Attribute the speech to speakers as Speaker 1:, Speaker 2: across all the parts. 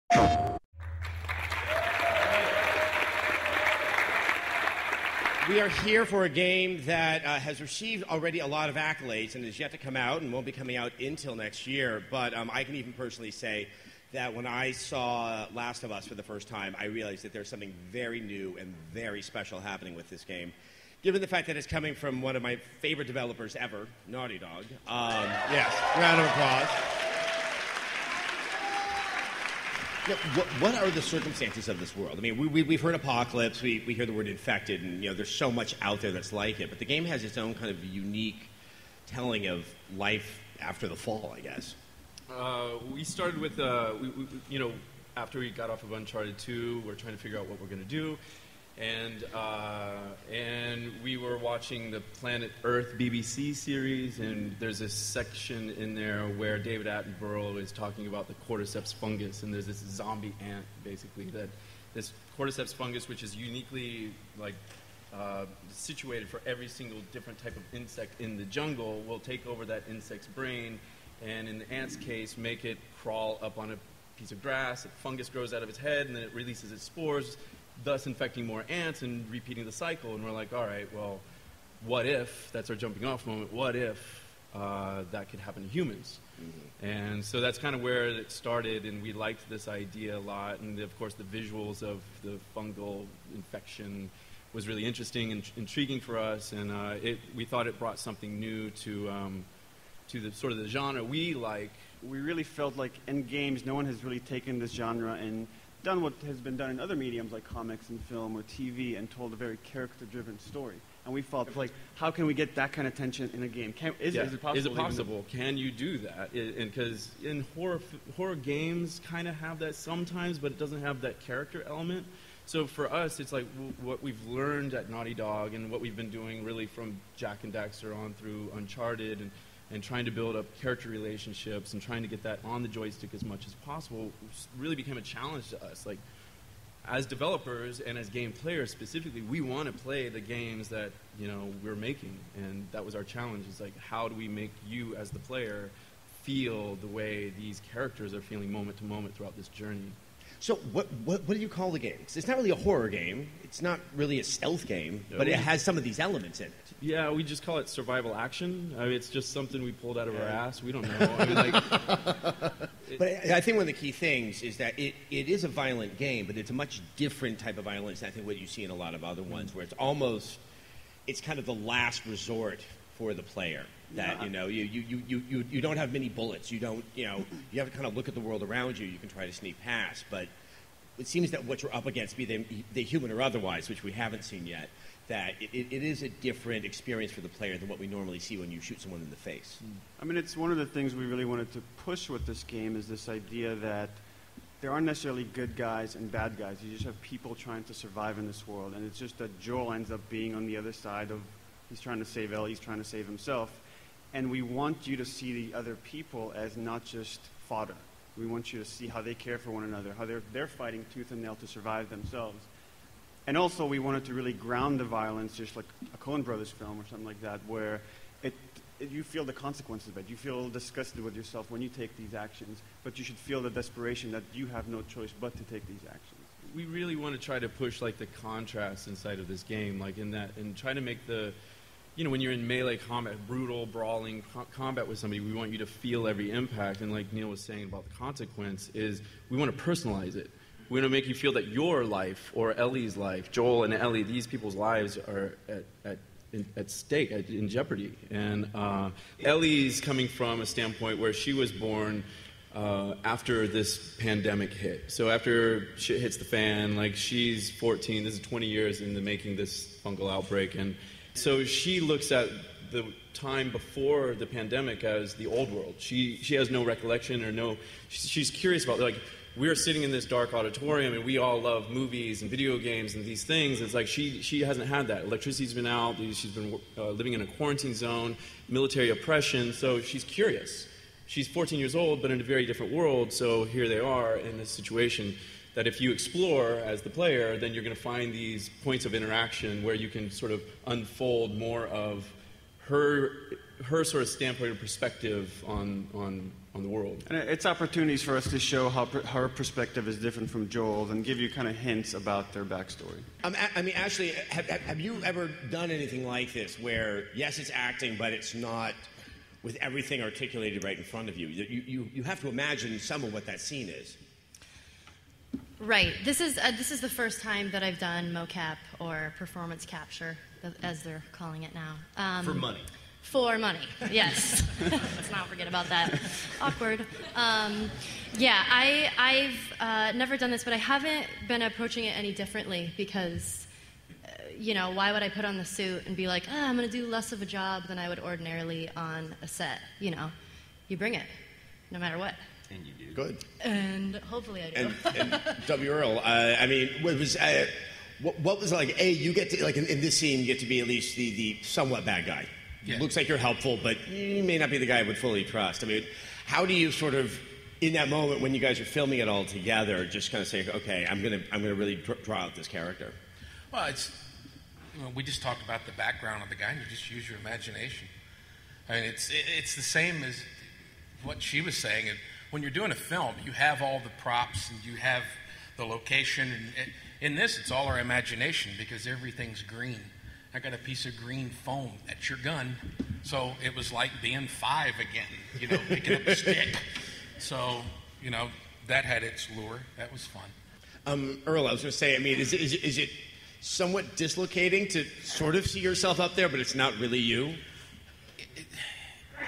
Speaker 1: We are here for a game that has received already a lot of accolades and is yet to come out and won't be coming out until next year. But I can even personally say that when I saw Last of Us for the first time, I realized that there's something very new and very special happening with this game. Given the fact that it's coming from one of my favorite developers ever, Naughty Dog. Yes, round of applause. Now, what are the circumstances of this world? I mean, we've heard apocalypse, we hear the word infected, and there's so much out there that's like it. But the game has its own kind of unique telling of life after the fall, I guess.
Speaker 2: We started with, after we got off of Uncharted 2, we're trying to figure out what we're going to do. And we were watching the Planet Earth BBC series, and there's this section in there where David Attenborough is talking about the cordyceps fungus, and there's this zombie ant, basically, that this cordyceps fungus, which is uniquely situated for every single different type of insect in the jungle, will take over that insect's brain, and in the ant's case, make it crawl up on a piece of grass. A fungus grows out of its head, and then it releases its spores, thus infecting more ants and repeating the cycle. And we're like, all right, well, what if, that's our jumping off moment, what if that could happen to humans? Mm-hmm. And so that's kind of where it started, and we liked this idea a lot. And of course, the visuals of the fungal infection was really interesting and intriguing for us. And we thought it brought something new to the sort of the genre we like.
Speaker 3: We really felt like in games, no one has really taken this genre and done what has been done in other mediums like comics and film or TV and told a very character-driven story. And we felt like, how can we get that kind of tension in a game? Is it possible?
Speaker 2: Is it possible? Can you do that? Because in horror games kind of have that sometimes, but it doesn't have that character element. So for us, it's like what we've learned at Naughty Dog and what we've been doing really from Jak and Daxter on through Uncharted and trying to build up character relationships and trying to get that on the joystick as much as possible really became a challenge to us. Like, as developers and as game players specifically, we want to play the games that, we're making. And that was our challenge. It's like, how do we make you as the player feel the way these characters are feeling moment to moment throughout this journey?
Speaker 1: So what do you call the game? 'Cause it's not really a horror game. It's not really a stealth game, but it has some of these elements in it.
Speaker 2: Yeah, we just call it survival action. I mean, it's just something we pulled out of our ass. We don't know. I mean,
Speaker 1: but I think one of the key things is that it is a violent game, but it's a much different type of violence than I think what you see in a lot of other ones, where it's kind of the last resort for the player. That you don't have many bullets. You don't you have to kind of look at the world around you. You can try to sneak past, but it seems that what you're up against, be they human or otherwise, which we haven't seen yet, that it is a different experience for the player than what we normally see when you shoot someone in the face.
Speaker 3: I mean, it's one of the things we really wanted to push with this game is this idea that there aren't necessarily good guys and bad guys. You just have people trying to survive in this world, and it's just that Joel ends up being on the other side of, he's trying to save Ellie, he's trying to save himself. And we want you to see the other people as not just fodder. We want you to see how they care for one another, how they're fighting tooth and nail to survive themselves. And also we wanted to really ground the violence, just like a Coen Brothers film or something like that, where you feel the consequences of it. You feel disgusted with yourself when you take these actions, but you should feel the desperation that you have no choice but to take these actions.
Speaker 2: We really want to try to push like the contrast inside of this game, like in that, and try to make the, when you're in melee combat, brutal, brawling combat with somebody, we want you to feel every impact. And like Neil was saying about the consequence, is we want to personalize it. We want to make you feel that your life, or Ellie's life, Joel and Ellie, these people's lives are at stake, in jeopardy. And Ellie's coming from a standpoint where she was born after this pandemic hit. So after shit hits the fan, like she's 14, this is 20 years into making this fungal outbreak, and so she looks at the time before the pandemic as the old world. She has no recollection or she's curious about, like, we're sitting in this dark auditorium and we all love movies and video games and these things. It's like she hasn't had that. Electricity's been out, she's been living in a quarantine zone, military oppression, so she's curious. She's 14 years old, but in a very different world, so here they are in this situation that if you explore as the player, then you're going to find these points of interaction where you can sort of unfold more of her her sort of standpoint or perspective on the world.
Speaker 3: And it's opportunities for us to show how her perspective is different from Joel's and give you kind of hints about their backstory.
Speaker 1: I mean, Ashley, have you ever done anything like this where, yes, it's acting, but it's not with everything articulated right in front of you? You have to imagine some of what that scene is.
Speaker 4: Right. This is the first time that I've done mocap or performance capture, as they're calling it now.
Speaker 5: For money.
Speaker 4: For money, yes. Let's not forget about that. Awkward. Yeah, I've never done this, but I haven't been approaching it any differently because, why would I put on the suit and be like, I'm going to do less of a job than I would ordinarily on a set? You bring it, no matter what.
Speaker 5: And you do.
Speaker 1: Good.
Speaker 4: And hopefully I do.
Speaker 1: And W. Earl, I mean, what was it like? You get to, like, in this scene, you get to be at least the somewhat bad guy. Yeah. Looks like you're helpful, but you may not be the guy I would fully trust. I mean, how do you sort of, in that moment when you guys are filming it all together, just kind of say, okay, I'm gonna really draw out this character?
Speaker 6: Well, we just talked about the background of the guy, and you just use your imagination. I mean, it's the same as what she was saying. When you're doing a film, you have all the props and you have the location. And in this, it's all our imagination because everything's green. I got a piece of green foam at your gun, so it was like being 5 again, picking up a stick. So, that had its lure. That was fun.
Speaker 1: Earl, I was going to say, I mean, is it somewhat dislocating to sort of see yourself up there, but it's not really you?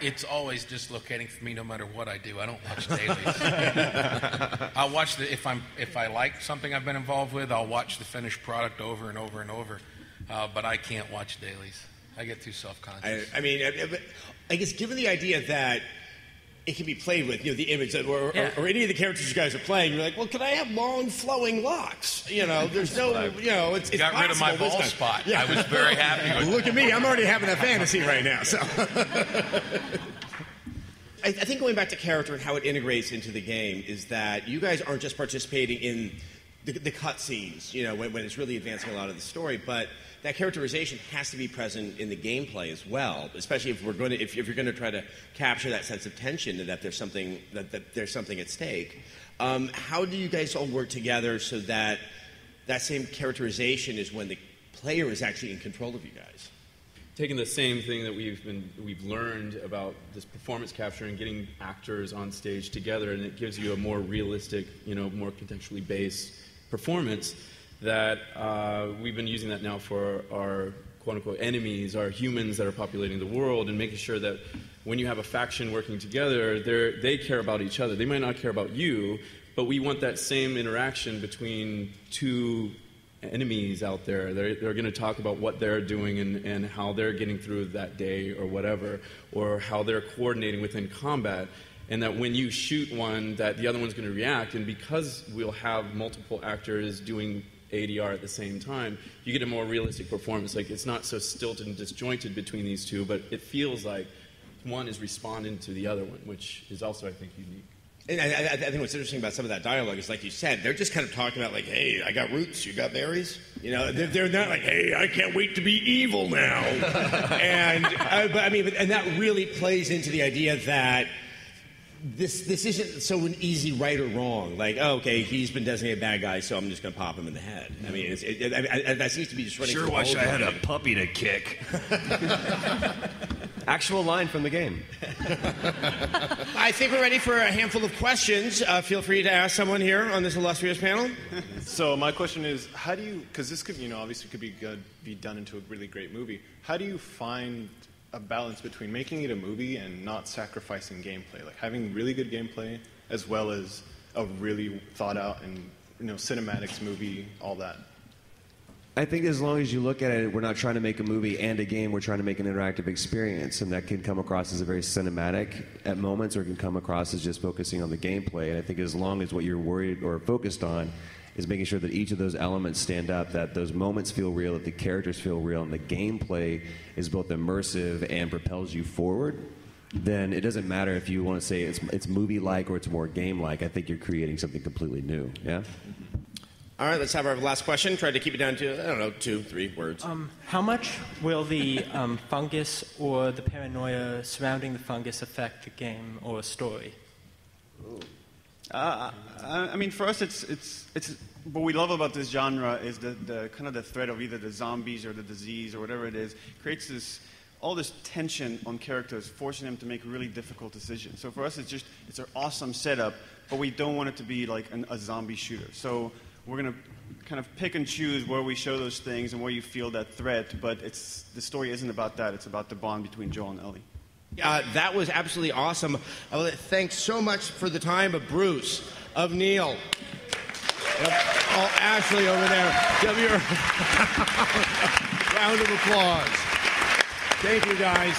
Speaker 6: It's always dislocating for me, no matter what I do. I don't watch dailies. I'll watch if I like something I've been involved with, I'll watch the finished product over and over and over. But I can't watch dailies. I get too self-conscious.
Speaker 1: I mean, I guess given the idea that it can be played with, the image, or any of the characters you guys are playing, you're like, well, can I have long flowing locks? There's no, it's
Speaker 6: got rid of my bald spot. Yeah. I was very happy with
Speaker 1: Look at me. I'm already having a fantasy right now. So I think going back to character and how it integrates into the game is that you guys aren't just participating in the cut scenes, when it's really advancing a lot of the story, but that characterization has to be present in the gameplay as well, especially if you're going to try to capture that sense of tension and that there's something there's something at stake. How do you guys all work together so that same characterization is when the player is actually in control of you guys?
Speaker 2: Taking the same thing that we've learned about this performance capture and getting actors on stage together, and it gives you a more realistic, more contextually based performance. That we've been using that now for our quote-unquote enemies, our humans that are populating the world, and making sure that when you have a faction working together, they care about each other. They might not care about you, but we want that same interaction between two enemies out there. They're going to talk about what they're doing and how they're getting through that day or whatever, or how they're coordinating within combat. And that when you shoot one, that the other one's going to react. And because we'll have multiple actors doing ADR at the same time, you get a more realistic performance. Like, it's not so stilted and disjointed between these two, but it feels like one is responding to the other one, which is also, I think, unique.
Speaker 1: And I think what's interesting about some of that dialogue is, like you said, they're just kind of talking about, like, hey, I got roots, you got berries. They're not like, hey, I can't wait to be evil now. And that really plays into the idea that this isn't so an easy right or wrong. Like, oh, okay, he's been designated a bad guy, so I'm just going to pop him in the head. I mean, that seems to be just running.
Speaker 5: Sure, wish I had a puppy to kick. Actual line from the game.
Speaker 1: I think we're ready for a handful of questions. Feel free to ask someone here on this illustrious panel.
Speaker 7: So my question is, how do you? Because this could, obviously could be done into a really great movie. How do you find a balance between making it a movie and not sacrificing gameplay, like having really good gameplay as well as a really thought out and cinematics movie, all that?
Speaker 8: I think as long as you look at it, we're not trying to make a movie and a game, we're trying to make an interactive experience, and that can come across as a very cinematic at moments, or it can come across as just focusing on the gameplay. And I think as long as what you're worried or focused on is making sure that each of those elements stand up, that those moments feel real, that the characters feel real, and the gameplay is both immersive and propels you forward, then it doesn't matter if you want to say it's movie-like or it's more game-like. I think you're creating something completely new, yeah?
Speaker 1: All right, let's have our last question. Try to keep it down to, I don't know, 2-3 words.
Speaker 9: How much will the fungus or the paranoia surrounding the fungus affect the game or story?
Speaker 3: I mean, for us, it's what we love about this genre is the kind of the threat of either the zombies or the disease or whatever it is creates all this tension on characters, forcing them to make really difficult decisions. So for us, it's an awesome setup, but we don't want it to be like a zombie shooter. So we're going to kind of pick and choose where we show those things and where you feel that threat, but the story isn't about that. It's about the bond between Joel and Ellie.
Speaker 1: That was absolutely awesome. Thanks so much for the time of Bruce, of Neil, of Ashley over there. Give your round of applause. Thank you, guys.